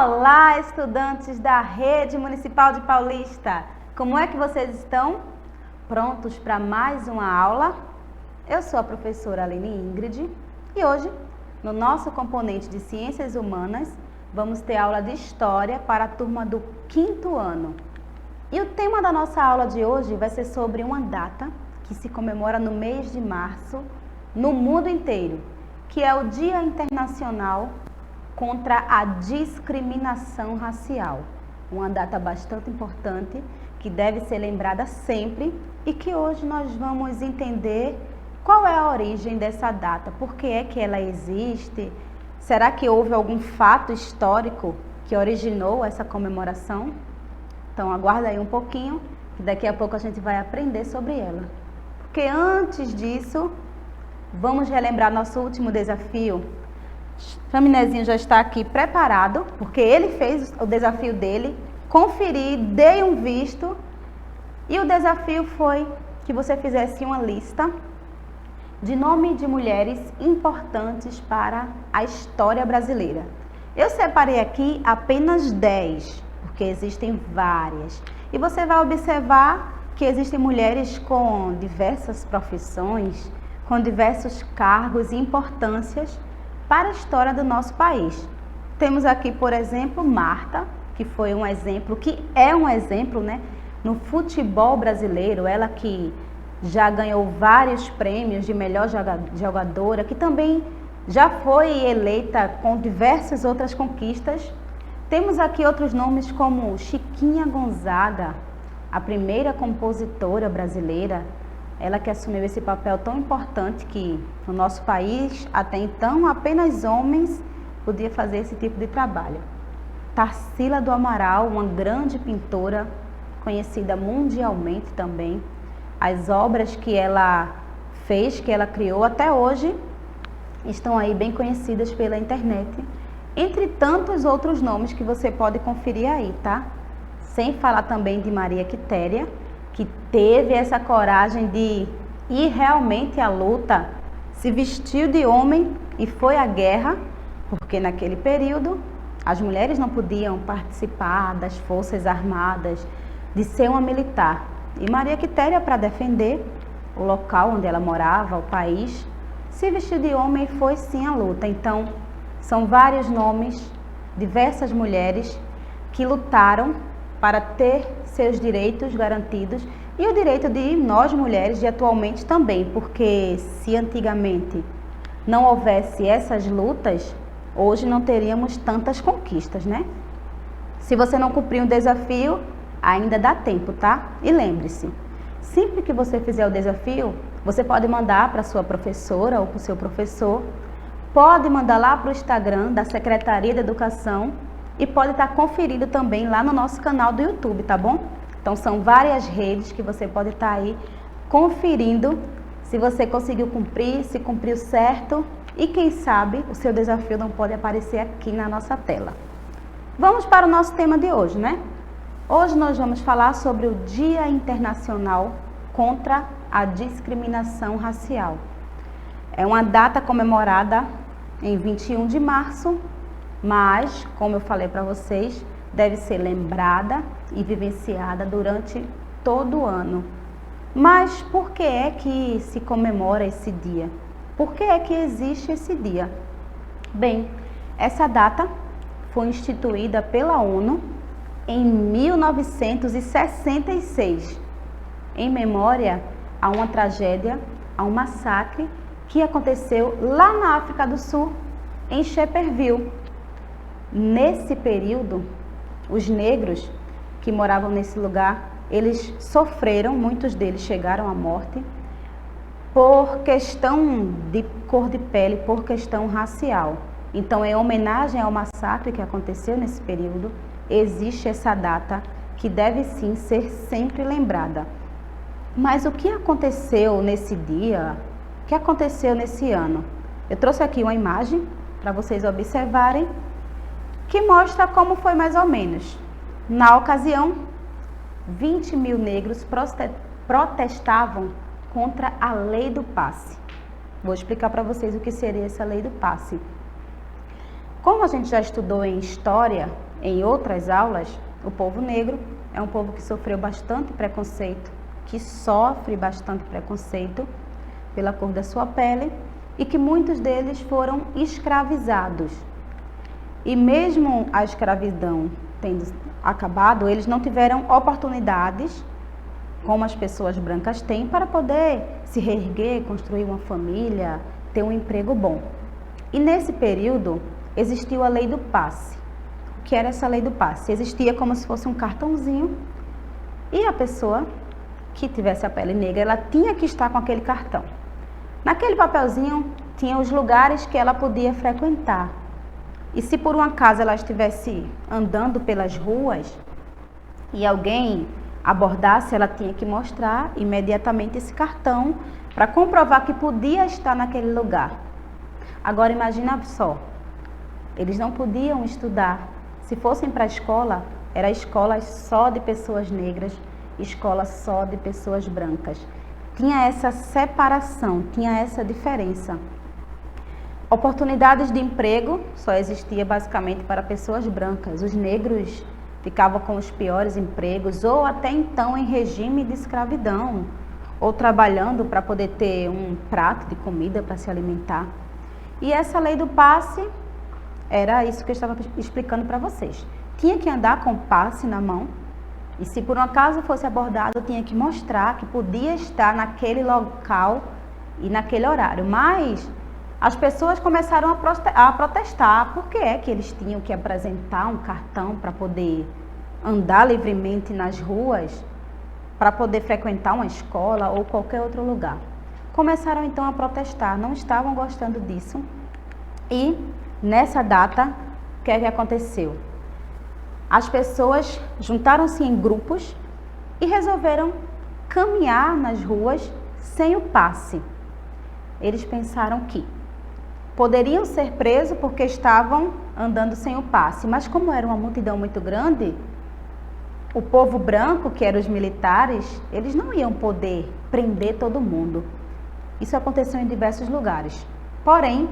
Olá, estudantes da Rede Municipal de Paulista! Como é que vocês estão? Prontos para mais uma aula? Eu sou a professora Aline Ingrid e hoje, no nosso componente de Ciências Humanas, vamos ter aula de História para a turma do 5º ano. E o tema da nossa aula de hoje vai ser sobre uma data que se comemora no mês de março no mundo inteiro, que é o Dia Internacional contra a Discriminação Racial. Uma data bastante importante que deve ser lembrada sempre e que hoje nós vamos entender qual é a origem dessa data, por que é que ela existe, será que houve algum fato histórico que originou essa comemoração? Então aguarda aí um pouquinho, que daqui a pouco a gente vai aprender sobre ela. Porque antes disso, vamos relembrar nosso último desafio. Chaminézinho já está aqui preparado, porque ele fez o desafio dele, conferi, dei um visto, e o desafio foi que você fizesse uma lista de nome de mulheres importantes para a história brasileira. Eu separei aqui apenas 10, porque existem várias. E você vai observar que existem mulheres com diversas profissões, com diversos cargos e importâncias para a história do nosso país. Temos aqui, por exemplo, Marta, que foi um exemplo, que é um exemplo, né, no futebol brasileiro, ela que já ganhou vários prêmios de melhor jogadora, que também já foi eleita com diversas outras conquistas. Temos aqui outros nomes como Chiquinha Gonzaga, a primeira compositora brasileira, ela que assumiu esse papel tão importante que no nosso país, até então, apenas homens podiam fazer esse tipo de trabalho. Tarsila do Amaral, uma grande pintora, conhecida mundialmente também. As obras que ela fez, que ela criou, até hoje, estão aí bem conhecidas pela internet. Entre tantos outros nomes que você pode conferir aí, tá? Sem falar também de Maria Quitéria, que teve essa coragem de ir realmente à luta, se vestiu de homem e foi à guerra, porque naquele período as mulheres não podiam participar das forças armadas, de ser uma militar. E Maria Quitéria, para defender o local onde ela morava, o país, se vestiu de homem e foi sim à luta. Então, são vários nomes, diversas mulheres que lutaram para ter seus direitos garantidos e o direito de nós mulheres de atualmente também, porque se antigamente não houvesse essas lutas, hoje não teríamos tantas conquistas, né? Se você não cumprir um desafio, ainda dá tempo, tá? E lembre-se, sempre que você fizer o desafio, você pode mandar para sua professora ou para o seu professor, pode mandar lá para o Instagram da Secretaria de Educação e pode estar conferido também lá no nosso canal do YouTube, tá bom? Então são várias redes que você pode estar aí conferindo se você conseguiu cumprir, se cumpriu certo e quem sabe o seu desafio não pode aparecer aqui na nossa tela. Vamos para o nosso tema de hoje, né? Hoje nós vamos falar sobre o Dia Internacional contra a Discriminação Racial. É uma data comemorada em 21 de março, mas, como eu falei para vocês, deve ser lembrada e vivenciada durante todo o ano. Mas por que é que se comemora esse dia? Por que é que existe esse dia? Bem, essa data foi instituída pela ONU em 1966, em memória a uma tragédia, a um massacre que aconteceu lá na África do Sul, em Shepherdville. Nesse período, os negros que moravam nesse lugar, eles sofreram, muitos deles chegaram à morte, por questão de cor de pele, por questão racial. Então, em homenagem ao massacre que aconteceu nesse período, existe essa data que deve sim ser sempre lembrada. Mas o que aconteceu nesse dia? O que aconteceu nesse ano? Eu trouxe aqui uma imagem para vocês observarem, que mostra como foi mais ou menos. Na ocasião, 20 mil negros protestavam contra a lei do passe. Vou explicar para vocês o que seria essa lei do passe. Como a gente já estudou em história, em outras aulas, o povo negro é um povo que sofreu bastante preconceito, que sofre bastante preconceito pela cor da sua pele e que muitos deles foram escravizados. E mesmo a escravidão tendo acabado, eles não tiveram oportunidades como as pessoas brancas têm para poder se reerguer, construir uma família, ter um emprego bom. E nesse período existiu a lei do passe. O que era essa lei do passe? Existia como se fosse um cartãozinho e a pessoa que tivesse a pele negra, ela tinha que estar com aquele cartão. Naquele papelzinho tinha os lugares que ela podia frequentar. E se por um acaso ela estivesse andando pelas ruas e alguém abordasse, ela tinha que mostrar imediatamente esse cartão para comprovar que podia estar naquele lugar. Agora imagina só, eles não podiam estudar. Se fossem para a escola, era escola só de pessoas negras, escola só de pessoas brancas. Tinha essa separação, tinha essa diferença. Oportunidades de emprego só existia basicamente para pessoas brancas. Os negros ficavam com os piores empregos, ou até então em regime de escravidão, ou trabalhando para poder ter um prato de comida para se alimentar. E essa lei do passe, era isso que eu estava explicando para vocês. Tinha que andar com o passe na mão, e se por um acaso fosse abordado, tinha que mostrar que podia estar naquele local e naquele horário. Mas as pessoas começaram a protestar. Por que é que eles tinham que apresentar um cartão para poder andar livremente nas ruas, para poder frequentar uma escola ou qualquer outro lugar? Começaram então a protestar, não estavam gostando disso. E nessa data, o que é que aconteceu? As pessoas juntaram-se em grupos e resolveram caminhar nas ruas sem o passe. Eles pensaram que poderiam ser presos porque estavam andando sem o passe, mas como era uma multidão muito grande, o povo branco, que eram os militares, eles não iam poder prender todo mundo. Isso aconteceu em diversos lugares. Porém,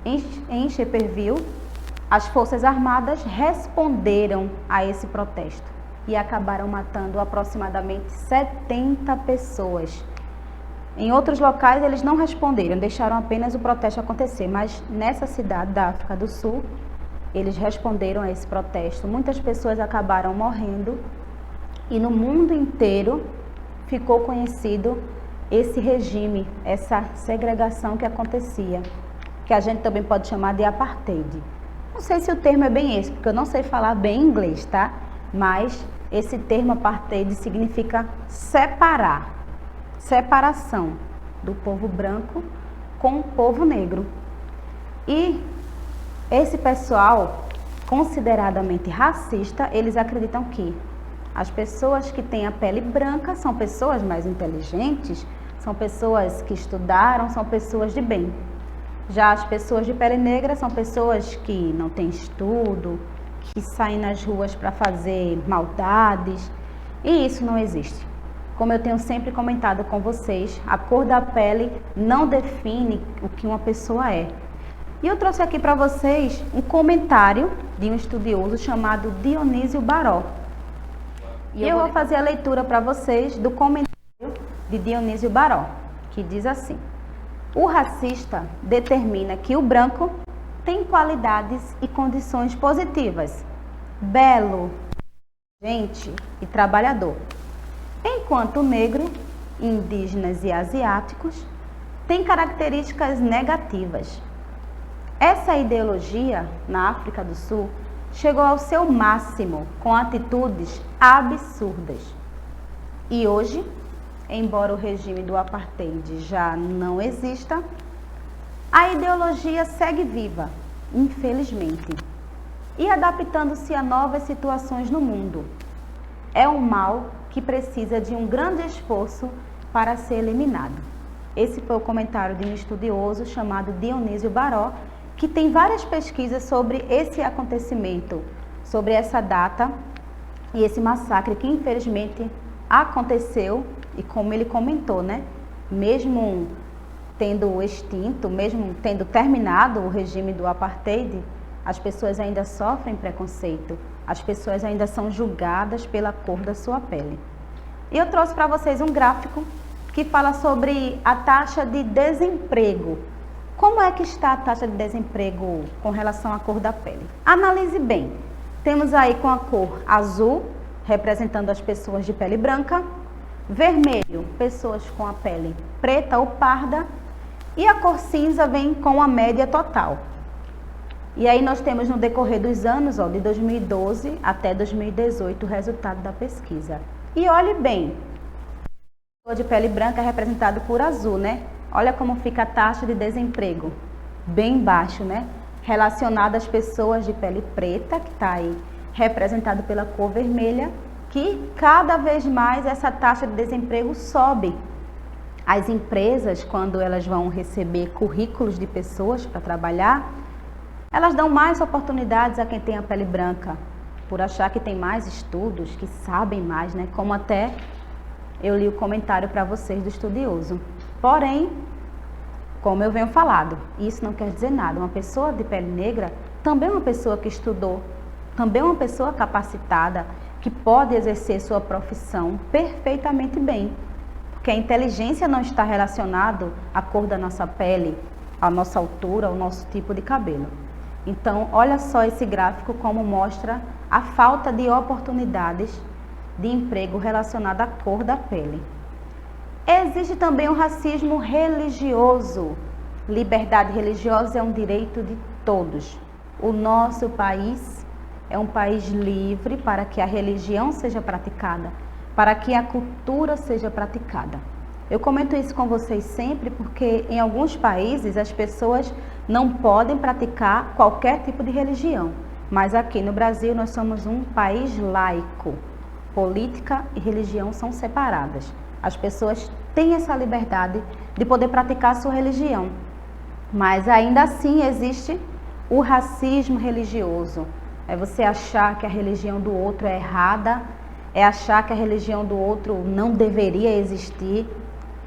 em Shepherdville, as Forças Armadas responderam a esse protesto e acabaram matando aproximadamente 70 pessoas. Em outros locais eles não responderam, deixaram apenas o protesto acontecer, mas nessa cidade da África do Sul, eles responderam a esse protesto. Muitas pessoas acabaram morrendo e no mundo inteiro ficou conhecido esse regime, essa segregação que acontecia, que a gente também pode chamar de apartheid. Não sei se o termo é bem esse, porque eu não sei falar bem inglês, tá? Mas esse termo apartheid significa separar, separação do povo branco com o povo negro. E esse pessoal, consideradamente racista, eles acreditam que as pessoas que têm a pele branca são pessoas mais inteligentes, são pessoas que estudaram, são pessoas de bem. Já as pessoas de pele negra são pessoas que não têm estudo, que saem nas ruas para fazer maldades, e isso não existe. Como eu tenho sempre comentado com vocês, a cor da pele não define o que uma pessoa é. E eu trouxe aqui para vocês um comentário de um estudioso chamado Dionísio Baró. E eu vou fazer a leitura para vocês do comentário de Dionísio Baró, que diz assim: o racista determina que o branco tem qualidades e condições positivas, belo, inteligente e trabalhador, enquanto o negro, indígenas e asiáticos têm características negativas. Essa ideologia, na África do Sul, chegou ao seu máximo com atitudes absurdas. E hoje, embora o regime do apartheid já não exista, a ideologia segue viva, infelizmente, e adaptando-se a novas situações no mundo. É um mal que precisa de um grande esforço para ser eliminado. Esse foi o comentário de um estudioso chamado Dionísio Baró, que tem várias pesquisas sobre esse acontecimento, sobre essa data e esse massacre que infelizmente aconteceu. E como ele comentou, né? Mesmo tendo extinto, mesmo tendo terminado o regime do apartheid, as pessoas ainda sofrem preconceito, as pessoas ainda são julgadas pela cor da sua pele. E eu trouxe para vocês um gráfico que fala sobre a taxa de desemprego. Como é que está a taxa de desemprego com relação à cor da pele? Analise bem. Temos aí com a cor azul, representando as pessoas de pele branca, vermelho, pessoas com a pele preta ou parda, e a cor cinza vem com a média total. E aí nós temos no decorrer dos anos, de 2012 até 2018, o resultado da pesquisa. E olhe bem, a pessoa de pele branca é representado por azul, né? Olha como fica a taxa de desemprego, bem baixo, né? Relacionada às pessoas de pele preta, que está aí representado pela cor vermelha, que cada vez mais essa taxa de desemprego sobe. As empresas, quando elas vão receber currículos de pessoas para trabalhar, elas dão mais oportunidades a quem tem a pele branca, por achar que tem mais estudos, que sabem mais, né? Como até eu li o comentário para vocês do estudioso. Porém, como eu venho falado, isso não quer dizer nada. Uma pessoa de pele negra também é uma pessoa que estudou, também é uma pessoa capacitada, que pode exercer sua profissão perfeitamente bem. Porque a inteligência não está relacionada à cor da nossa pele, à nossa altura, ao nosso tipo de cabelo. Então, olha só esse gráfico como mostra a falta de oportunidades de emprego relacionada à cor da pele. Existe também o racismo religioso. Liberdade religiosa é um direito de todos. O nosso país é um país livre para que a religião seja praticada, para que a cultura seja praticada. Eu comento isso com vocês sempre porque em alguns países as pessoas não podem praticar qualquer tipo de religião. Mas aqui no Brasil nós somos um país laico. Política e religião são separadas. As pessoas têm essa liberdade de poder praticar a sua religião. Mas ainda assim existe o racismo religioso. É você achar que a religião do outro é errada, é achar que a religião do outro não deveria existir.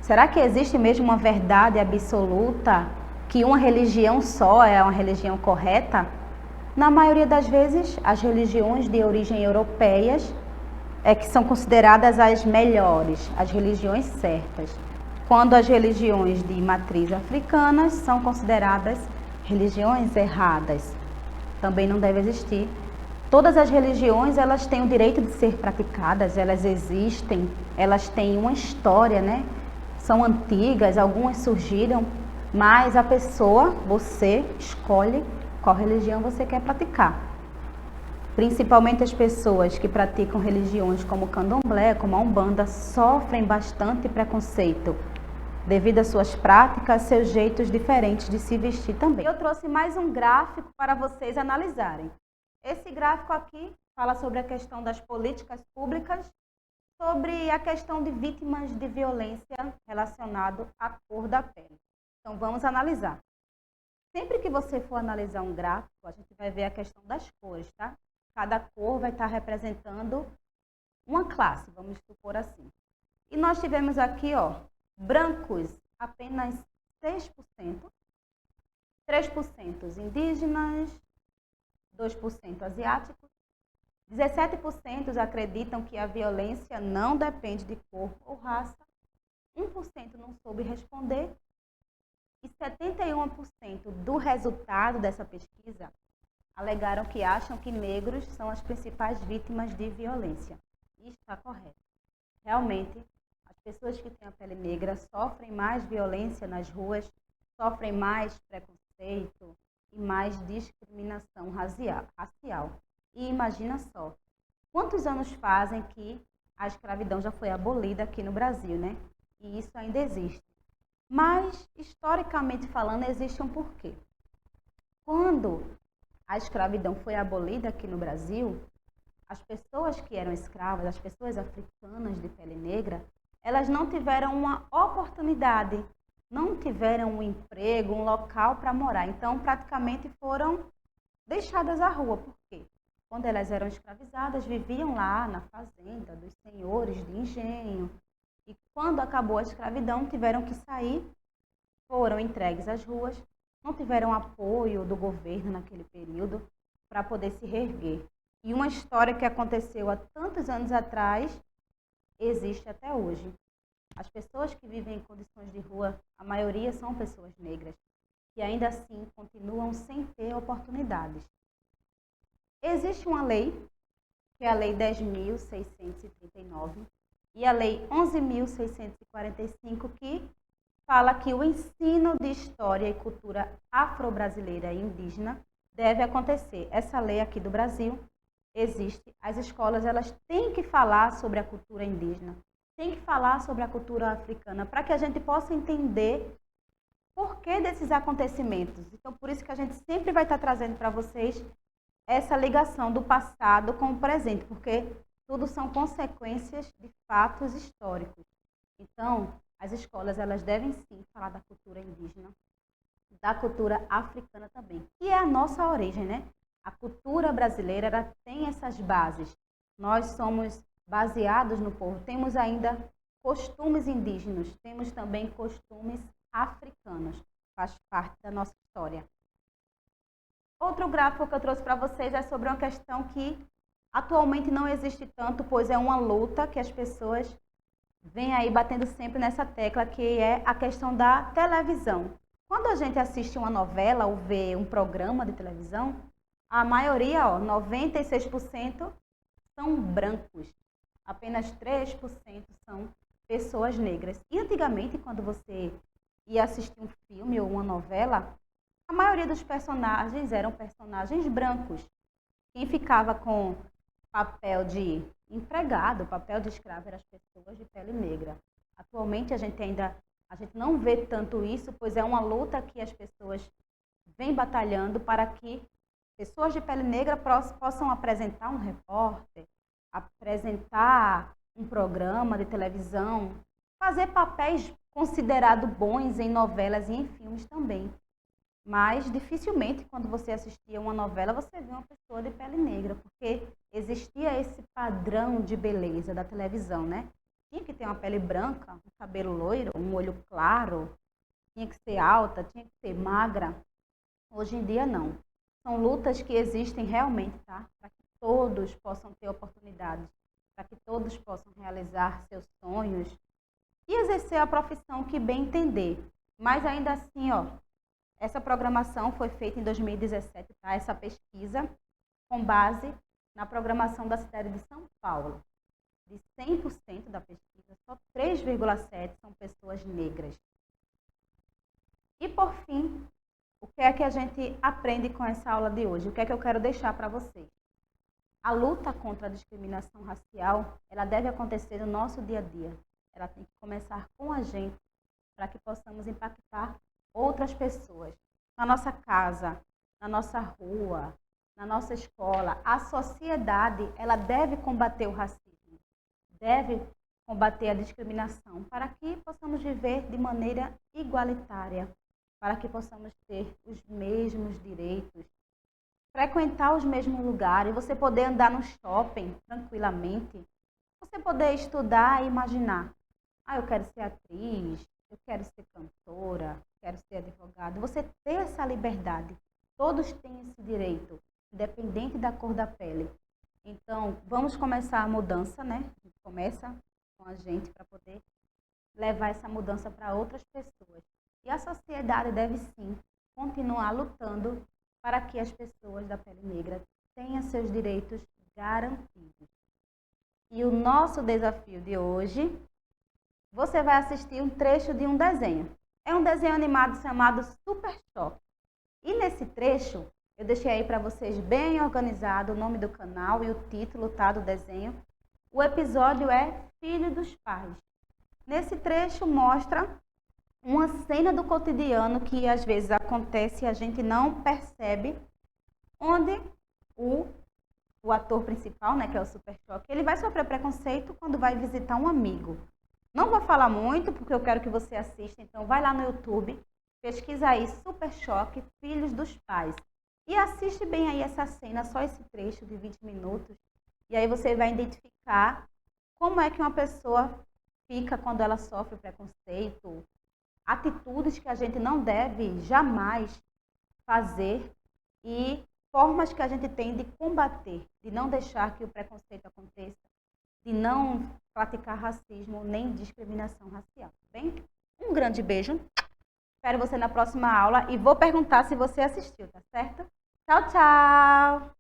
Será que existe mesmo uma verdade absoluta, que uma religião só é uma religião correta? Na maioria das vezes, as religiões de origem europeias é que são consideradas as melhores, as religiões certas. Quando as religiões de matriz africana são consideradas religiões erradas. Também não deve existir. Todas as religiões, elas têm o direito de ser praticadas, elas existem, elas têm uma história, né? São antigas, algumas surgiram, mas a pessoa, você escolhe qual religião você quer praticar. Principalmente as pessoas que praticam religiões como o candomblé, como a umbanda, sofrem bastante preconceito devido às suas práticas, seus jeitos diferentes de se vestir também. Eu trouxe mais um gráfico para vocês analisarem. Esse gráfico aqui fala sobre a questão das políticas públicas, sobre a questão de vítimas de violência relacionado à cor da pele. Então vamos analisar. Sempre que você for analisar um gráfico, a gente vai ver a questão das cores, tá? Cada cor vai estar representando uma classe, vamos supor assim. E nós tivemos aqui, brancos apenas 6%, 3% indígenas, 2% asiáticos, 17% acreditam que a violência não depende de cor ou raça, 1% não soube responder e 71% do resultado dessa pesquisa alegaram que acham que negros são as principais vítimas de violência. Isso está correto. Realmente, as pessoas que têm a pele negra sofrem mais violência nas ruas, sofrem mais preconceito e mais discriminação racial. E imagina só, quantos anos fazem que a escravidão já foi abolida aqui no Brasil, né? E isso ainda existe. Mas, historicamente falando, existe um porquê. Quando a escravidão foi abolida aqui no Brasil, as pessoas que eram escravas, as pessoas africanas de pele negra, elas não tiveram uma oportunidade, não tiveram um emprego, um local para morar. Então, praticamente foram deixadas à rua. Por quê? Quando elas eram escravizadas, viviam lá na fazenda dos senhores de engenho. E quando acabou a escravidão, tiveram que sair, foram entregues às ruas não tiveram apoio do governo naquele período para poder se reerguer. E uma história que aconteceu há tantos anos atrás existe até hoje. As pessoas que vivem em condições de rua, a maioria são pessoas negras, que ainda assim continuam sem ter oportunidades. Existe uma lei, que é a Lei 10.639, e a Lei 11.645, que fala que o ensino de história e cultura afro-brasileira e indígena deve acontecer. Essa lei aqui do Brasil existe. As escolas elas têm que falar sobre a cultura indígena, têm que falar sobre a cultura africana, para que a gente possa entender por que desses acontecimentos. Então, por isso que a gente sempre vai estar trazendo para vocês essa ligação do passado com o presente, porque tudo são consequências de fatos históricos. Então, as escolas elas devem sim falar da cultura indígena, da cultura africana também, que é a nossa origem, né? A cultura brasileira ela tem essas bases. Nós somos baseados no povo, temos ainda costumes indígenas, temos também costumes africanos, faz parte da nossa história. Outro gráfico que eu trouxe para vocês é sobre uma questão que atualmente não existe tanto, pois é uma luta que as pessoas vêm aí batendo sempre nessa tecla, que é a questão da televisão. Quando a gente assiste uma novela ou vê um programa de televisão, a maioria, 96%, são brancos. Apenas 3% são pessoas negras. E antigamente, quando você ia assistir um filme ou uma novela, a maioria dos personagens eram personagens brancos. Quem ficava com papel de empregado, papel de escravo, eram as pessoas de pele negra. Atualmente a gente não vê tanto isso, pois é uma luta que as pessoas vêm batalhando para que pessoas de pele negra possam apresentar um repórter, apresentar um programa de televisão, fazer papéis considerados bons em novelas e em filmes também. Mas dificilmente, quando você assistia uma novela, você via uma pessoa de pele negra, porque existia esse padrão de beleza da televisão, né? Tinha que ter uma pele branca, um cabelo loiro, um olho claro, tinha que ser alta, tinha que ser magra. Hoje em dia, não. São lutas que existem realmente, tá? Para que todos possam ter oportunidades, para que todos possam realizar seus sonhos e exercer a profissão que bem entender. Mas ainda assim, essa programação foi feita em 2017, tá? Essa pesquisa com base na programação da cidade de São Paulo. De 100% da pesquisa, só 3,7% são pessoas negras. E por fim, o que é que a gente aprende com essa aula de hoje? O que é que eu quero deixar para vocês? A luta contra a discriminação racial, ela deve acontecer no nosso dia a dia. Ela tem que começar com a gente, para que possamos impactar outras pessoas. Na nossa casa, na nossa rua, na nossa escola. A sociedade, ela deve combater o racismo, deve combater a discriminação, para que possamos viver de maneira igualitária, para que possamos ter os mesmos direitos, frequentar os mesmos lugares, você poder andar no shopping tranquilamente, você poder estudar e imaginar, eu quero ser atriz, eu quero ser cantora, quero ser advogado. Você ter essa liberdade, todos têm esse direito, independente da cor da pele. Então, vamos começar a mudança, né? A gente começa com a gente para poder levar essa mudança para outras pessoas. E a sociedade deve sim continuar lutando para que as pessoas da pele negra tenham seus direitos garantidos. E o nosso desafio de hoje, você vai assistir um trecho de um desenho. É um desenho animado chamado Super Choque. E nesse trecho, eu deixei aí para vocês bem organizado o nome do canal e o título, tá, do desenho. O episódio é Filho dos Pais. Nesse trecho mostra uma cena do cotidiano que às vezes acontece e a gente não percebe, onde o ator principal, né, que é o Super Choque, ele vai sofrer preconceito quando vai visitar um amigo. Não vou falar muito, porque eu quero que você assista, então vai lá no YouTube, pesquisa aí Super Choque, Filhos dos Pais. E assiste bem aí essa cena, só esse trecho de 20 minutos. E aí você vai identificar como é que uma pessoa fica quando ela sofre preconceito, atitudes que a gente não deve jamais fazer e formas que a gente tem de combater, de não deixar que o preconceito aconteça, de não praticar racismo nem discriminação racial, tá bem? Um grande beijo. Espero você na próxima aula e vou perguntar se você assistiu, tá certo? Tchau, tchau!